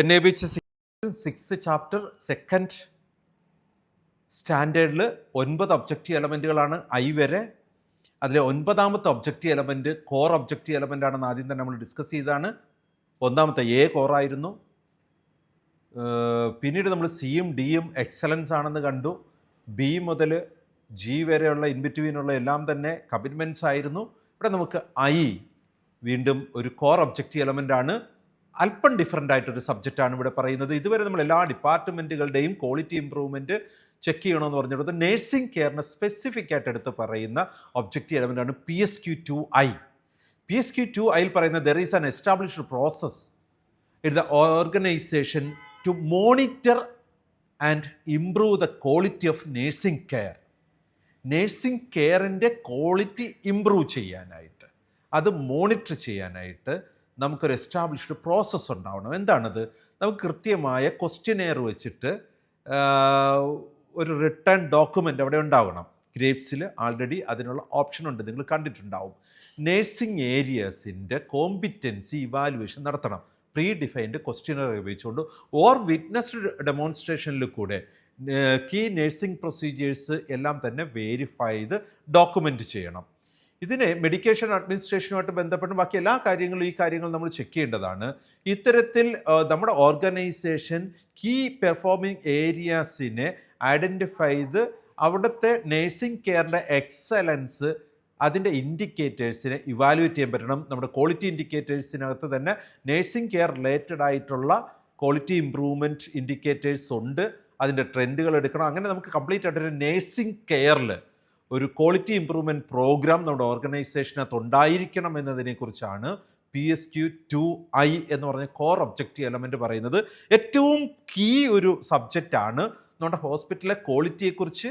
NABH six chapter second സ്റ്റാൻഡേർഡിൽ 9 objective എലമെൻറ്റുകളാണ് I വരെ. അതിലെ 9ാമത്തെ objective element core objective element ആണെന്ന് ആദ്യം തന്നെ നമ്മൾ ഡിസ്കസ് ചെയ്തതാണ്. ഒന്നാമത്തെ എ കോറായിരുന്നു. പിന്നീട് നമ്മൾ സിയും ഡിയും എക്സലൻസ് ആണെന്ന് കണ്ടു. ബി മുതൽ ജി വരെയുള്ള ഇൻബിറ്റ്വീനുള്ള എല്ലാം തന്നെ കമ്മിറ്റ്മെൻറ്റ്സ് ആയിരുന്നു. ഇവിടെ നമുക്ക് ഐ വീണ്ടും ഒരു കോർ ഒബ്ജക്റ്റീവ് എലമെൻ്റ് ആണ്. അല്പം ഡിഫറൻ്റ് ആയിട്ടൊരു സബ്ജക്റ്റാണ് ഇവിടെ പറയുന്നത്. ഇതുവരെ നമ്മൾ എല്ലാ ഡിപ്പാർട്ട്മെൻറ്റുകളുടെയും ക്വാളിറ്റി ഇമ്പ്രൂവ്മെൻറ്റ് ചെക്ക് ചെയ്യണമെന്ന് പറഞ്ഞിട്ട് നേഴ്സിംഗ് കെയറിനെ സ്പെസിഫിക് ആയിട്ട് എടുത്ത് പറയുന്ന ഒബ്ജക്റ്റീവ് എലമെൻ്റാണ് PSQ2I. PSQ2I പറയുന്നത് there is an established process in the organisation to monitor and improve the quality of nursing care. Nursing കെയറിൻ്റെ ക്വാളിറ്റി ഇംപ്രൂവ് ചെയ്യാനായിട്ട്, അത് മോണിറ്റർ ചെയ്യാനായിട്ട് നമുക്കൊരു എസ്റ്റാബ്ലിഷ്ഡ് പ്രോസസ്സ് ഉണ്ടാവണം. എന്താണത്? നമുക്ക് കൃത്യമായ ക്വസ്റ്റ്യനെയർ വെച്ചിട്ട് ഒരു റിട്ടേൺ ഡോക്യുമെൻ്റ് അവിടെ ഉണ്ടാവണം. ഗ്രേപ്സിൽ ആൾറെഡി അതിനുള്ള ഓപ്ഷൻ ഉണ്ട്, നിങ്ങൾ കണ്ടിട്ടുണ്ടാവും. നേഴ്സിംഗ് ഏരിയസിൻ്റെ കോമ്പിറ്റൻസി ഇവാലുവേഷൻ നടത്തണം പ്രീ ഡിഫൈൻഡ് ക്വസ്റ്റ്യനെയർ ഉപയോഗിച്ചുകൊണ്ട് ഓർ വിറ്റ്നസ്ഡ് ഡെമോൺസ്ട്രേഷനിൽ കൂടെ കീ നേഴ്സിംഗ് പ്രൊസീജിയേഴ്സ് എല്ലാം തന്നെ വെരിഫൈ ചെയ്ത് ഡോക്യുമെൻ്റ് ചെയ്യണം. ഇതിന് മെഡിക്കേഷൻ അഡ്മിനിസ്ട്രേഷനുമായിട്ട് ബന്ധപ്പെട്ട് ബാക്കി എല്ലാ കാര്യങ്ങളും ഈ കാര്യങ്ങൾ നമ്മൾ ചെക്ക് ചെയ്യേണ്ടതാണ്. ഇത്തരത്തിൽ നമ്മുടെ ഓർഗനൈസേഷൻ കീ പെർഫോമിംഗ് ഏരിയാസിനെ ഐഡൻറ്റിഫൈ ചെയ്ത് അവിടുത്തെ നേഴ്സിംഗ് കെയറിൻ്റെ എക്സലൻസ് അതിൻ്റെ ഇൻഡിക്കേറ്റേഴ്സിനെ ഇവാലുവേറ്റ് ചെയ്യാൻ പറ്റണം. നമ്മുടെ ക്വാളിറ്റി ഇൻഡിക്കേറ്റേഴ്സിനകത്ത് തന്നെ നേഴ്സിംഗ് കെയർ റിലേറ്റഡ് ആയിട്ടുള്ള ക്വാളിറ്റി ഇമ്പ്രൂവ്മെൻറ്റ് ഇൻഡിക്കേറ്റേഴ്സ് ഉണ്ട്. അതിൻ്റെ ട്രെൻഡുകൾ എടുക്കണം. അങ്ങനെ നമുക്ക് കംപ്ലീറ്റ് ആയിട്ടൊരു നേഴ്സിംഗ് കെയറിൽ ഒരു ക്വാളിറ്റി ഇമ്പ്രൂവ്മെൻറ്റ് പ്രോഗ്രാം നമ്മുടെ ഓർഗനൈസേഷനകത്ത് ഉണ്ടായിരിക്കണം എന്നതിനെക്കുറിച്ചാണ് PSQ2I എന്ന് പറഞ്ഞ കോർ ഒബ്ജക്റ്റീവ് എലമെൻറ്റ് പറയുന്നത്. ഏറ്റവും കീ ഒരു സബ്ജക്റ്റാണ്. നമ്മുടെ ഹോസ്പിറ്റലിലെ ക്വാളിറ്റിയെക്കുറിച്ച്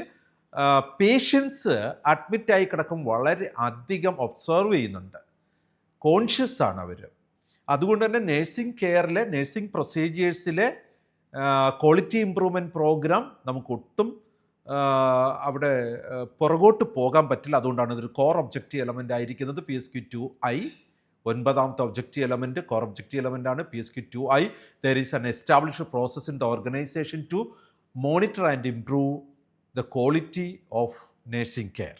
പേഷ്യൻസ് അഡ്മിറ്റായി കിടക്കും വളരെ അധികം ഒബ്സർവ് ചെയ്യുന്നുണ്ട്, കോൺഷ്യസ് ആണ് അവർ. അതുകൊണ്ട് തന്നെ നേഴ്സിംഗ് കെയറിലെ നേഴ്സിംഗ് പ്രൊസീജിയേഴ്സിലെ ക്വാളിറ്റി ഇമ്പ്രൂവ്മെൻറ്റ് പ്രോഗ്രാം നമുക്കൊട്ടും അവിടെ പുറകോട്ട് പോകാൻ പറ്റില്ല. അതുകൊണ്ടാണ് ഇതൊരു കോർ ഒബ്ജക്റ്റീവ് എലമെൻ്റ് ആയിരിക്കുന്നത്. PSQ2I 9ാമത്തെ objective element core objective element ആണ് PSQ2I. There is an established process in the organisation to monitor and improve the quality of nursing care.